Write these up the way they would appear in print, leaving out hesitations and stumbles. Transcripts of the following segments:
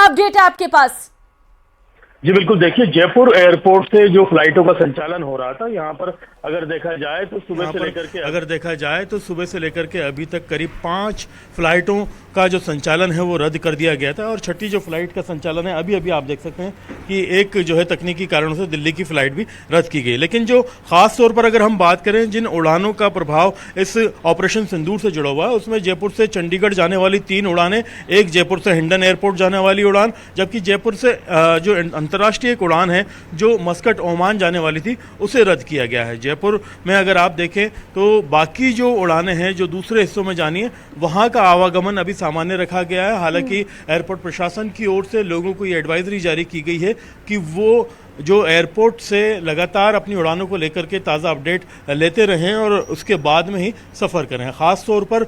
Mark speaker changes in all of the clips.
Speaker 1: Update है आपके पास?
Speaker 2: जी बिल्कुल, देखिए जयपुर एयरपोर्ट से जो फ्लाइटों का संचालन हो रहा था, यहाँ पर अगर देखा जाए तो सुबह से लेकर के अभी तक करीब 5 फ्लाइटों का जो संचालन है वो रद्द कर दिया गया था। और छठी जो फ्लाइट का संचालन है अभी अभी आप देख सकते हैं कि एक जो है तकनीकी कारणों से दिल्ली की फ्लाइट भी रद्द की गई। लेकिन जो खास तौर पर अगर हम बात करें जिन उड़ानों का प्रभाव इस ऑपरेशन सिंदूर से जुड़ा हुआ है, उसमें जयपुर से चंडीगढ़ जाने वाली 3 उड़ानें, एक जयपुर से हिंडन एयरपोर्ट जाने वाली उड़ान, जबकि जयपुर से जो अंतर्राष्ट्रीय एक उड़ान है जो मस्कट ओमान जाने वाली थी उसे रद्द किया गया है। जयपुर में अगर आप देखें तो बाकी जो उड़ानें हैं जो दूसरे हिस्सों में जानी है वहां का आवागमन अभी सामान्य रखा गया है। हालांकि एयरपोर्ट प्रशासन की ओर से लोगों को ये एडवाइजरी जारी की गई है कि वो जो एयरपोर्ट से लगातार अपनी उड़ानों को लेकर के ताज़ा अपडेट लेते रहें और उसके बाद में ही सफ़र करें। ख़ास तौर पर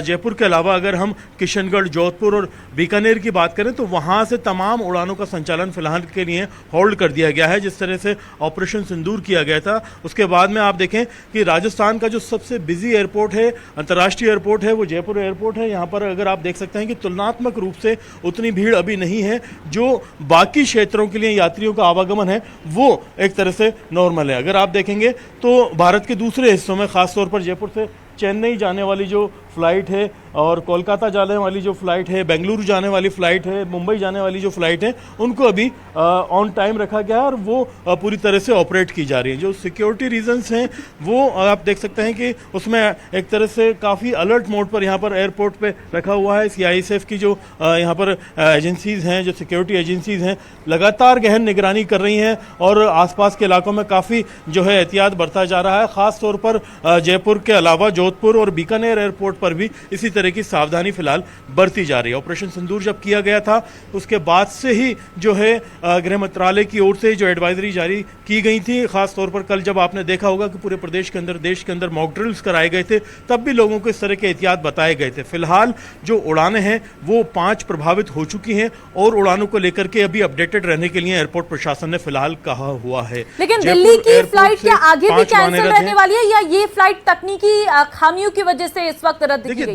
Speaker 2: जयपुर के अलावा अगर हम किशनगढ़, जोधपुर और बीकानेर की बात करें तो वहाँ से तमाम उड़ानों का संचालन फिलहाल के लिए होल्ड कर दिया गया है। जिस तरह से ऑपरेशन सिंदूर किया गया था उसके बाद में आप देखें कि राजस्थान का जो सबसे बिजी एयरपोर्ट है, अंतर्राष्ट्रीय एयरपोर्ट है, वो जयपुर एयरपोर्ट है। यहाँ पर अगर आप देख सकते हैं कि तुलनात्मक रूप से उतनी भीड़ अभी नहीं है। जो बाकी क्षेत्रों के लिए यात्रियों का आवागमन है वो एक तरह से नॉर्मल है। अगर आप देखेंगे तो भारत के दूसरे हिस्सों में खासतौर पर जयपुर से चेन्नई जाने वाली जो फ्लाइट है और कोलकाता जाने वाली जो फ्लाइट है, बेंगलुरु जाने वाली फ्लाइट है, मुंबई जाने वाली जो फ्लाइट है, उनको अभी ऑन टाइम रखा गया है और वो पूरी तरह से ऑपरेट की जा रही है। जो सिक्योरिटी रीजंस हैं वो आप देख सकते हैं कि उसमें एक तरह से काफ़ी अलर्ट मोड पर यहाँ पर एयरपोर्ट पे रखा हुआ है। CISF की जो यहाँ पर एजेंसीज़ हैं, जो सिक्योरिटी एजेंसीज़ हैं, लगातार गहन निगरानी कर रही हैं और आसपास के इलाकों में काफ़ी जो है एहतियात बरता जा रहा है। ख़ास तौर पर जयपुर के अलावा जोधपुर और बीकानेर एयरपोर्ट पर भी इसी तरह की सावधानी फिलहाल बरती जा रही है। ऑपरेशन सिंदूर जब किया गया था उसके बाद से ही जो है गृह मंत्रालय की ओर से जो एडवाइजरी जारी की गई थी। खास तौर पर कल जब आपने देखा होगा कि पूरे प्रदेश के अंदर, देश के अंदर मॉक ड्रिल्स कराए गए थे, तब भी लोगों को इस तरह के एहतियात बताए गए थे। फिलहाल जो उड़ानें हैं वो 5 प्रभावित हो चुकी हैं और उड़ानों को लेकर के अभी अपडेटेड रहने के लिए एयरपोर्ट प्रशासन ने फिलहाल कहा हुआ है।
Speaker 1: लेकिन दिल्ली की फ्लाइट क्या आगे भी कैंसिल रहने वाली है या ये फ्लाइट तकनीकी खामियों की वजह से इस वक्त रद्द की गई?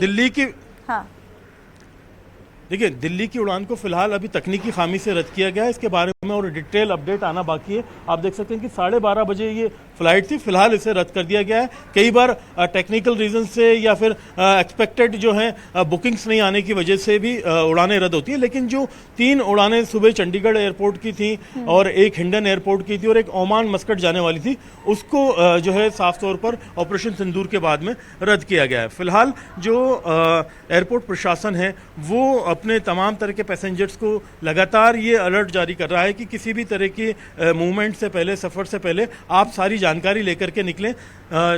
Speaker 2: देखिए दिल्ली की उड़ान को फिलहाल अभी तकनीकी खामी से रद्द किया गया है। इसके बारे में और डिटेल अपडेट आना बाकी है। आप देख सकते हैं कि 12:30 बजे ये फ्लाइट थी, फिलहाल इसे रद्द कर दिया गया है। कई बार टेक्निकल रीजन से या फिर एक्सपेक्टेड जो है बुकिंग्स नहीं आने की वजह से भी उड़ानें रद्द होती हैं। लेकिन जो 3 उड़ानें सुबह चंडीगढ़ एयरपोर्ट की थी और एक हिंडन एयरपोर्ट की थी और एक ओमान मस्कट जाने वाली थी, उसको जो है साफ तौर पर ऑपरेशन सिंदूर के बाद में रद्द किया गया है। फिलहाल जो एयरपोर्ट प्रशासन है वो अपने तमाम तरह के पैसेंजर्स को लगातार ये अलर्ट जारी कर रहा है कि किसी भी तरह की मूवमेंट से पहले, सफ़र से पहले आप सारी जानकारी लेकर के निकलें।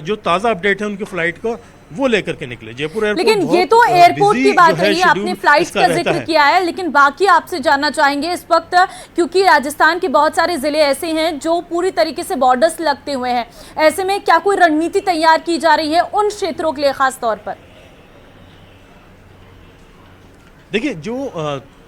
Speaker 2: जो ताज़ा अपडेट है उनकी फ्लाइट को वो लेकर के निकले। जयपुर एयरपोर्ट,
Speaker 1: लेकिन ये तो एयरपोर्ट की बात रही है, आपने फ्लाइट्स का जिक्र किया है, लेकिन बाकी आपसे जानना चाहेंगे इस वक्त, क्योंकि राजस्थान के बहुत सारे जिले ऐसे हैं जो पूरी तरीके से बॉर्डर्स लगते हुए हैं। ऐसे में क्या कोई रणनीति तैयार की जा रही है उन क्षेत्रों के लिए खास तौर पर?
Speaker 2: देखिए जो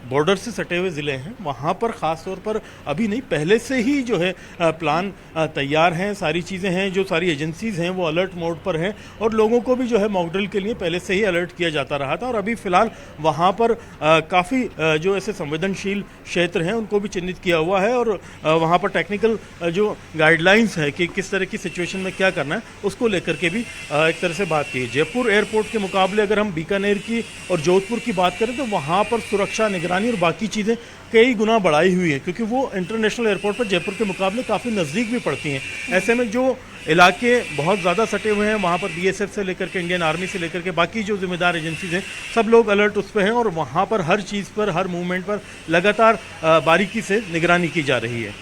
Speaker 2: बॉर्डर से सटे हुए ज़िले हैं वहाँ पर ख़ास तौर पर अभी नहीं, पहले से ही जो है प्लान तैयार हैं, सारी चीज़ें हैं, जो सारी एजेंसीज़ हैं वो अलर्ट मोड पर हैं और लोगों को भी जो है मॉक ड्रिल के लिए पहले से ही अलर्ट किया जाता रहा था। और अभी फ़िलहाल वहाँ पर काफ़ी जो ऐसे संवेदनशील क्षेत्र हैं उनको भी चिन्हित किया हुआ है और वहाँ पर टेक्निकल जो गाइडलाइंस है कि किस तरह की सिचुएशन में क्या करना है उसको लेकर के भी एक तरह से बात की। जयपुर एयरपोर्ट के मुकाबले अगर हम बीकानेर की और जोधपुर की बात करें तो वहाँ पर सुरक्षा, निगरानी और बाकी चीज़ें कई गुना बढ़ाई हुई है, क्योंकि वो इंटरनेशनल एयरपोर्ट पर जयपुर के मुकाबले काफ़ी नज़दीक भी पड़ती हैं। ऐसे में जो इलाके बहुत ज़्यादा सटे हुए हैं वहाँ पर BSF से लेकर के इंडियन आर्मी से लेकर के बाकी जो जिम्मेदार एजेंसीज हैं सब लोग अलर्ट उस पर हैं और वहाँ पर हर चीज़ पर, हर मूवमेंट पर लगातार बारीकी से निगरानी की जा रही है।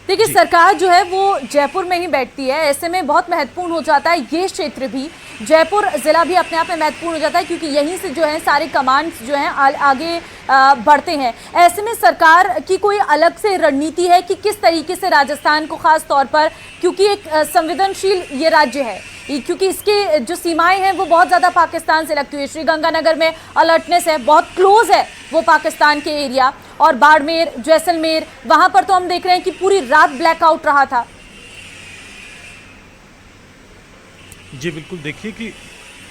Speaker 1: देखिए सरकार जो है वो जयपुर में ही बैठती है, ऐसे में बहुत महत्वपूर्ण हो जाता है ये क्षेत्र भी, जयपुर ज़िला भी अपने आप में महत्वपूर्ण हो जाता है क्योंकि यहीं से जो है सारे कमांड्स जो हैं आगे बढ़ते हैं। ऐसे में सरकार की कोई अलग से रणनीति है कि किस तरीके से राजस्थान को खास तौर पर, क्योंकि एक संवेदनशील ये राज्य है, क्योंकि इसके जो सीमाएं हैं वो बहुत ज़्यादा पाकिस्तान से लगती हुई, श्रीगंगानगर में अलर्टनेस है, बहुत क्लोज है वो पाकिस्तान के एरिया, और बाड़मेर, जैसलमेर, वहां पर तो हम देख रहे हैं कि पूरी रात ब्लैकआउट रहा था।
Speaker 2: जी बिल्कुल, देखिए कि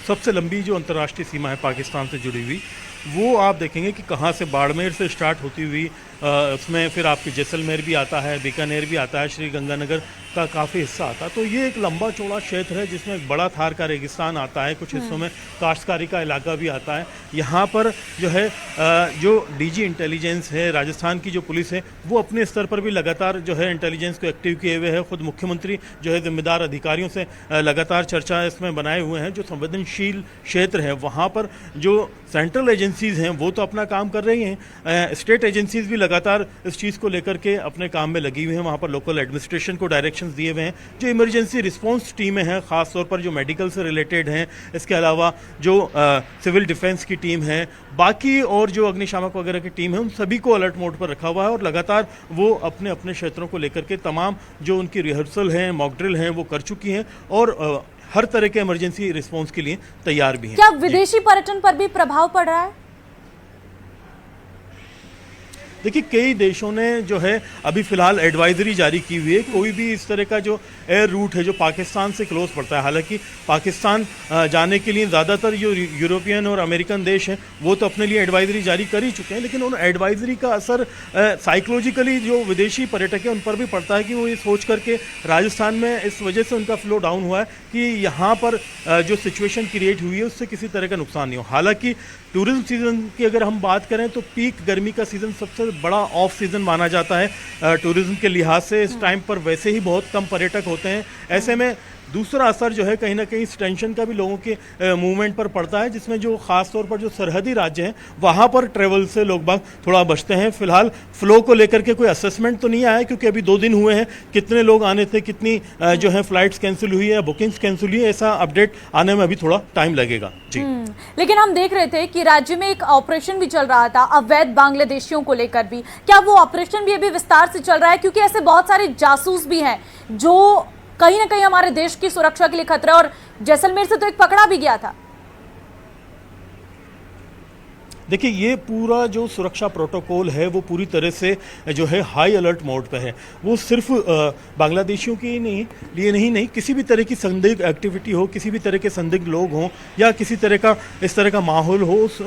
Speaker 2: सबसे लंबी जो अंतर्राष्ट्रीय सीमा है पाकिस्तान से जुड़ी हुई वो आप देखेंगे कि कहाँ से बाड़मेर से स्टार्ट होती हुई उसमें फिर आपके जैसलमेर भी आता है, बीकानेर भी आता है, श्री गंगानगर का काफ़ी हिस्सा आता है। तो ये एक लंबा चौड़ा क्षेत्र है जिसमें एक बड़ा थार का रेगिस्तान आता है, कुछ हिस्सों में काश्तकारी का इलाका भी आता है। यहाँ पर जो है जो डीजी इंटेलिजेंस है, राजस्थान की जो पुलिस है, वो अपने स्तर पर भी लगातार जो है इंटेलिजेंस को एक्टिव किए हुए है। खुद मुख्यमंत्री जो है जिम्मेदार अधिकारियों से लगातार चर्चा इसमें बनाए हुए हैं। जो संवेदनशील क्षेत्र है वहाँ पर जो सेंट्रल एजेंसीज़ हैं वो तो अपना काम कर रही हैं, स्टेट एजेंसीज़ भी लगातार इस चीज़ को लेकर के अपने काम में लगी हुई हैं। वहाँ पर लोकल एडमिनिस्ट्रेशन को डायरेक्शंस दिए हुए हैं। जो इमरजेंसी रिस्पांस टीमें हैं, ख़ास तौर पर जो मेडिकल से रिलेटेड हैं, इसके अलावा जो सिविल डिफेंस की टीम है, बाकी और जो अग्निशामक वगैरह की टीम है, उन सभी को अलर्ट मोड पर रखा हुआ है और लगातार वो अपने अपने क्षेत्रों को लेकर के तमाम जो उनकी रिहर्सल हैं, मॉक ड्रिल हैं, वो कर चुकी हैं और हर तरह के इमरजेंसी रिस्पांस के लिए तैयार भी हैं।
Speaker 1: क्या विदेशी पर्यटन पर भी प्रभाव पड़ रहा है?
Speaker 2: देखिए, कई देशों ने जो है अभी फिलहाल एडवाइजरी जारी की हुई है। कोई भी इस तरह का जो एयर रूट है जो पाकिस्तान से क्लोज पड़ता है, हालांकि पाकिस्तान जाने के लिए ज़्यादातर जो यूरोपियन और अमेरिकन देश हैं वो तो अपने लिए एडवाइजरी जारी कर ही चुके हैं, लेकिन उन एडवाइजरी का असर साइकोलॉजिकली जो विदेशी पर्यटक हैं उन पर भी पड़ता है कि वो ये सोच करके राजस्थान में इस वजह से उनका फ्लो डाउन हुआ है कि यहाँ पर जो सिचुएशन क्रिएट हुई है उससे किसी तरह का नुकसान नहीं हो। हालांकि टूरिज्म सीज़न की अगर हम बात करें तो पीक गर्मी का सीज़न सबसे बड़ा ऑफ सीज़न माना जाता है टूरिज्म के लिहाज से। इस टाइम पर वैसे ही बहुत कम पर्यटक होते हैं। ऐसे में दूसरा असर जो है कहीं ना कहीं इस टेंशन का भी लोगों के मूवमेंट पर पड़ता है, जिसमें जो खास तौर पर जो सरहदी राज्य हैं वहाँ पर ट्रेवल से लोग बाग थोड़ा बचते हैं। फिलहाल फ्लो को लेकर के कोई असेसमेंट तो नहीं आया क्योंकि अभी 2 दिन हुए हैं। कितने लोग आने थे, कितनी जो है फ्लाइट्स कैंसिल हुई है, बुकिंग्स कैंसिल हुई है, ऐसा अपडेट आने में अभी थोड़ा टाइम लगेगा जी।
Speaker 1: लेकिन हम देख रहे थे कि राज्य में एक ऑपरेशन भी चल रहा था अवैध बांग्लादेशियों को लेकर भी। क्या वो ऑपरेशन भी अभी विस्तार से चल रहा है? क्योंकि ऐसे बहुत सारे जासूस भी हैं जो कहीं ना कहीं हमारे देश की सुरक्षा के लिए खतरा है, और जैसलमेर से तो एक पकड़ा भी गया था।
Speaker 2: देखिए, ये पूरा जो सुरक्षा प्रोटोकॉल है वो पूरी तरह से जो है हाई अलर्ट मोड पे है। वो सिर्फ बांग्लादेशियों के लिए नहीं, किसी भी तरह की संदिग्ध एक्टिविटी हो, किसी भी तरह के संदिग्ध लोग हों या किसी तरह का इस तरह का माहौल हो, उस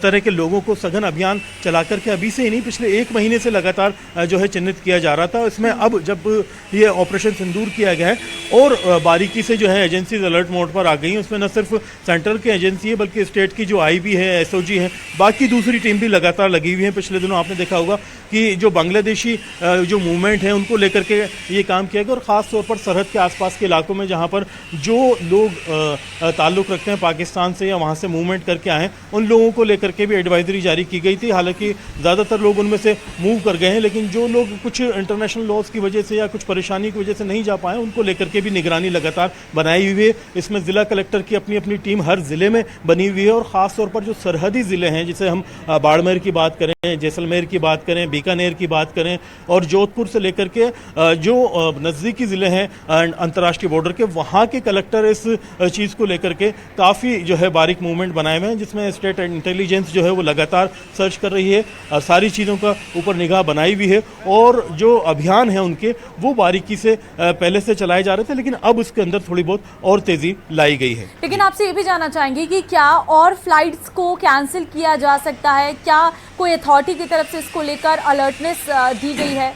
Speaker 2: तरह के लोगों को सघन अभियान चला करके अभी से ही नहीं, पिछले 1 महीने से लगातार जो है चिन्हित किया जा रहा था। इसमें अब जब ये ऑपरेशन सिंदूर किया गया है और बारीकी से जो है एजेंसीज अलर्ट मोड पर आ गई हैं, उसमें न सिर्फ सेंट्रल की एजेंसी है बल्कि स्टेट की जो IB है, SOG है, बाकी दूसरी टीम भी लगातार लगी हुई है। पिछले दिनों आपने देखा होगा कि जो बांग्लादेशी जो मूवमेंट है उनको लेकर के ये काम किया गया और ख़ास तौर पर सरहद के आसपास के इलाकों में जहाँ पर जो लोग ताल्लुक़ रखते हैं पाकिस्तान से या वहाँ से मूवमेंट करके आए हैं, उन लोगों को लेकर के भी एडवाइजरी जारी की गई थी। हालांकि ज़्यादातर लोग उनमें से मूव कर गए हैं, लेकिन जो लोग कुछ इंटरनेशनल लॉज की वजह से या कुछ परेशानी की वजह से नहीं जा पाए, उनको लेकर के भी निगरानी लगातार बनाई हुई है। इसमें ज़िला कलेक्टर की अपनी अपनी टीम हर ज़िले में बनी हुई है और ख़ास तौर पर जो सरहदी ज़िले हैं, जैसे हम बाड़मेर की बात करें, जैसलमेर की बात करें, बीकानेर की बात करें और जोधपुर से लेकर के जो नज़दीकी ज़िले हैं अंतर्राष्ट्रीय बॉर्डर के, वहाँ के कलेक्टर इस चीज़ को लेकर के काफ़ी जो है बारीक मूवमेंट बनाए हुए हैं, जिसमें स्टेट इंटेलिजेंस जो है वो लगातार सर्च कर रही है और सारी चीज़ों का ऊपर निगाह बनाई हुई है और जो अभियान है उनके वो बारीकी से पहले से चलाए जा रहे थे, लेकिन अब उसके अंदर थोड़ी बहुत और तेज़ी लाई गई है।
Speaker 1: लेकिन आपसे ये भी जानना चाहेंगे कि क्या और फ्लाइट्स को कैंसिल किया जा सकता है? क्या कोई अथॉरिटी की तरफ से इसको लेकर अलर्टनेस दी गई है?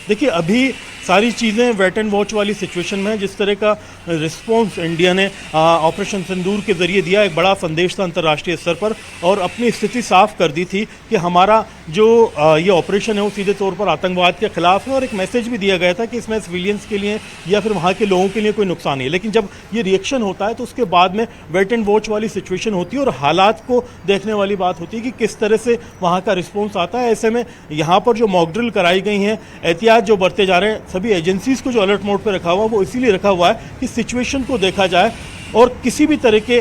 Speaker 2: देखिए, अभी सारी चीज़ें वेट एंड वॉच वाली सिचुएशन में है। जिस तरह का रिस्पॉन्स इंडिया ने ऑपरेशन सिंदूर के ज़रिए दिया, एक बड़ा संदेश था अंतर्राष्ट्रीय स्तर पर और अपनी स्थिति साफ कर दी थी कि हमारा जो ये ऑपरेशन है वो सीधे तौर पर आतंकवाद के खिलाफ है और एक मैसेज भी दिया गया था कि इसमें सिविलियंस के लिए या फिर वहाँ के लोगों के लिए कोई नुकसान नहीं है। लेकिन जब ये रिएक्शन होता है तो उसके बाद में वेट एंड वॉच वाली सिचुएशन होती है और हालात को देखने वाली बात होती है कि किस तरह से वहाँ का रिस्पॉन्स आता है। ऐसे में यहाँ पर जो मॉक ड्रिल कराई गई हैं, एहतियात जो बरते जा रहे हैं, सभी एजेंसीज को जो अलर्ट मोड पर रखा हुआ वो इसीलिए रखा हुआ है कि सिचुएशन को देखा जाए और किसी भी तरह के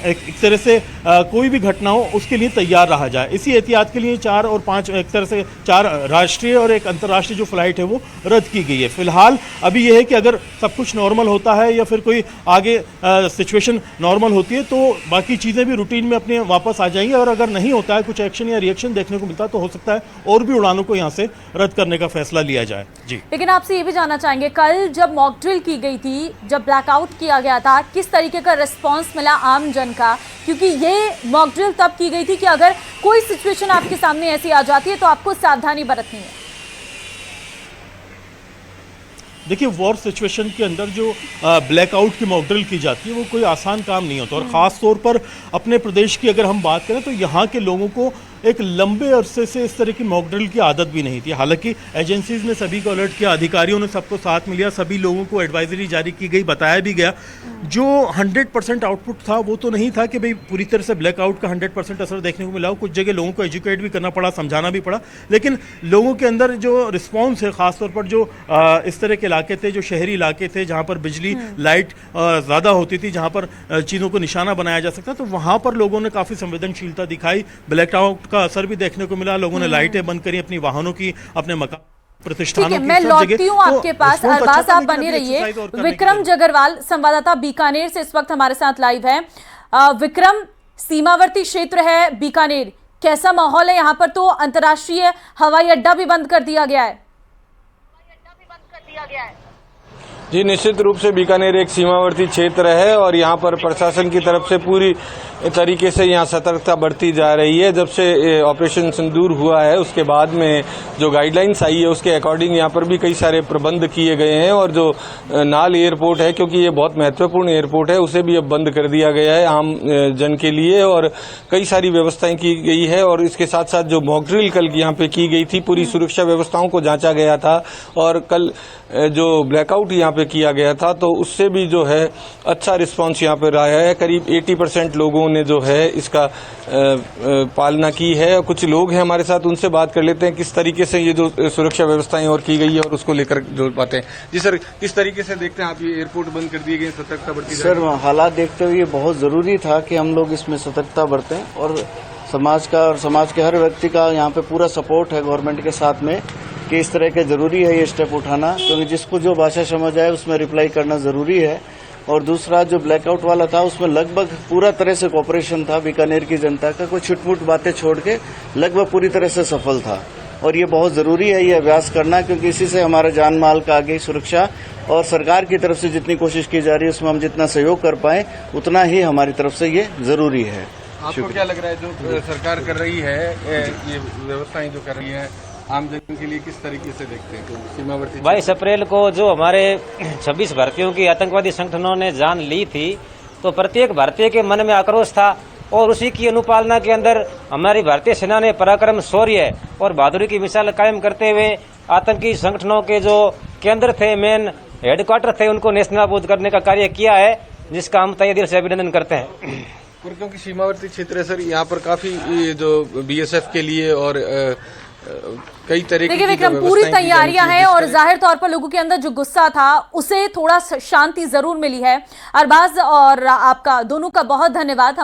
Speaker 2: एक तरह से कोई भी घटना हो उसके लिए तैयार रहा जाए। इसी एहतियात के लिए 4 और 5 एक तरह से 4 राष्ट्रीय और एक अंतर्राष्ट्रीय जो फ्लाइट है वो रद्द की गई है। फिलहाल अभी यह है कि अगर सब कुछ नॉर्मल होता है या फिर कोई आगे सिचुएशन नॉर्मल होती है तो बाकी चीज़ें भी रूटीन में अपने वापस आ जाएंगी और अगर नहीं होता है, कुछ एक्शन या रिएक्शन देखने को मिलता है तो हो सकता है और भी उड़ानों को यहाँ से रद्द करने का फैसला लिया जाए जी।
Speaker 1: लेकिन आपसे ये भी जानना चाहेंगे, कल जब मॉक ड्रिल की गई थी, जब ब्लैकआउट किया गया था, किस तरीके का रिस्पांस मिला आम जन का, क्योंकि ये मॉक ड्रिल तब की गई थी कि अगर कोई सिचुएशन आपके सामने ऐसी आ जाती है तो आपको सावधानी बरतनी है।
Speaker 2: देखिए, वॉर सिचुएशन के अंदर जो ब्लैकआउट की मॉक ड्रिल की जाती है वो कोई आसान काम नहीं होता, और ख़ास तौर पर अपने प्रदेश की अगर हम बात करें तो यहाँ के लोगों को एक लंबे अरसे से इस तरह की मॉक ड्रिल की आदत भी नहीं थी। हालांकि एजेंसीज ने सभी को अलर्ट किया, अधिकारियों ने सबको साथ में लिया, सभी लोगों को एडवाइजरी जारी की गई, बताया भी गया। जो 100% आउटपुट था वो तो नहीं था कि भाई पूरी तरह से ब्लैकआउट का 100% असर देखने को मिला। कुछ जगह लोगों को एजुकेट भी करना पड़ा, समझाना भी पड़ा, लेकिन लोगों के अंदर जो रिस्पॉन्स है, ख़ासतौर पर जो इस तरह के इलाके थे, जो शहरी इलाके थे जहाँ पर बिजली लाइट ज़्यादा होती थी, जहाँ पर चीज़ों को निशाना बनाया जा सकता, तो वहाँ पर लोगों ने काफ़ी संवेदनशीलता दिखाई। ब्लैकआउट का असर भी देखने को मिला, लोगों ने लाइटें बंद करी अपनी वाहनों की, अपने मकान प्रतिष्ठानों की।
Speaker 1: मैं लौटती हूँ आपके पास, अरबाज आप बने रहिए। विक्रम जगरवाल संवाददाता बीकानेर से इस वक्त हमारे साथ लाइव है। विक्रम, सीमावर्ती क्षेत्र है बीकानेर, कैसा माहौल है यहाँ पर? तो अंतर्राष्ट्रीय हवाई अड्डा भी बंद कर दिया गया है।
Speaker 3: जी, निश्चित रूप से बीकानेर एक सीमावर्ती क्षेत्र है और यहाँ पर प्रशासन की तरफ से पूरी तरीके से यहाँ सतर्कता बढ़ती जा रही है। जब से ऑपरेशन सिंदूर हुआ है उसके बाद में जो गाइडलाइंस आई है उसके अकॉर्डिंग यहाँ पर भी कई सारे प्रबंध किए गए हैं, और जो नाल एयरपोर्ट है, क्योंकि ये बहुत महत्वपूर्ण एयरपोर्ट है, उसे भी अब बंद कर दिया गया है आम जन के लिए, और कई सारी व्यवस्थाएं की गई है। और इसके साथ साथ जो मॉक ड्रिल कल यहाँ पे की गई थी, पूरी सुरक्षा व्यवस्थाओं को जांचा गया था, और कल जो ब्लैकआउट यहाँ पे किया गया था तो उससे भी जो है अच्छा रिस्पांस यहाँ पे रहा है। करीब 80% लोगों ने जो है इसका पालना की है। कुछ लोग हैं हमारे साथ, उनसे बात कर लेते हैं किस तरीके से ये जो सुरक्षा व्यवस्थाएं और की गई है और उसको लेकर जो बातें। जी सर, किस तरीके से देखते हैं आप ये एयरपोर्ट बंद कर दिए गए, सतर्कता बढ़ती?
Speaker 4: सर, हालात देखते हुए बहुत जरूरी था कि हम लोग इसमें सतर्कता बरतें, और समाज का और समाज के हर व्यक्ति का यहाँ पे पूरा सपोर्ट है गवर्नमेंट के साथ में कि इस तरह के जरूरी है ये स्टेप उठाना, क्योंकि जिसको जो भाषा समझ आए उसमें रिप्लाई करना जरूरी है। और दूसरा जो ब्लैकआउट वाला था उसमें लगभग पूरा तरह से कोऑपरेशन था बीकानेर की जनता का, कोई छुटपुट बातें छोड़ के लगभग पूरी तरह से सफल था। और ये बहुत जरूरी है ये अभ्यास करना, क्योंकि इसी से हमारा जान माल का आगे सुरक्षा, और सरकार की तरफ से जितनी कोशिश की जा रही है उसमें हम जितना सहयोग कर पाए उतना ही हमारी तरफ से ये जरूरी है।
Speaker 3: आपको क्या लग रहा है जो सरकार कर रही है, ये व्यवस्थाएं जो कर रही है आम जन के लिए, किस तरीके से देखते हैं? तो सीमावर्ती
Speaker 5: 22 अप्रैल को जो हमारे 26 भारतीयों की आतंकवादी संगठनों ने जान ली थी, तो प्रत्येक भारतीय के मन में आक्रोश था, और उसी की अनुपालना के अंदर हमारी भारतीय सेना ने पराक्रम, शौर्य और बहादुरी की मिसाल कायम करते हुए आतंकी संगठनों के जो केंद्र थे, मेन हेडक्वार्टर थे, उनको नेस्तनाबूद करने का कार्य किया है, जिसका हम तहे दिल से अभिनंदन करते हैं।
Speaker 3: क्योंकि सीमावर्ती क्षेत्र है सर, यहाँ पर काफी जो बीएसएफ के लिए और कई तरह की,
Speaker 1: देखिए विक्रम, पूरी तैयारियां हैं और जाहिर तौर पर लोगों के अंदर जो गुस्सा था उसे थोड़ा शांति जरूर मिली है। अरबाज और आपका दोनों का बहुत धन्यवाद।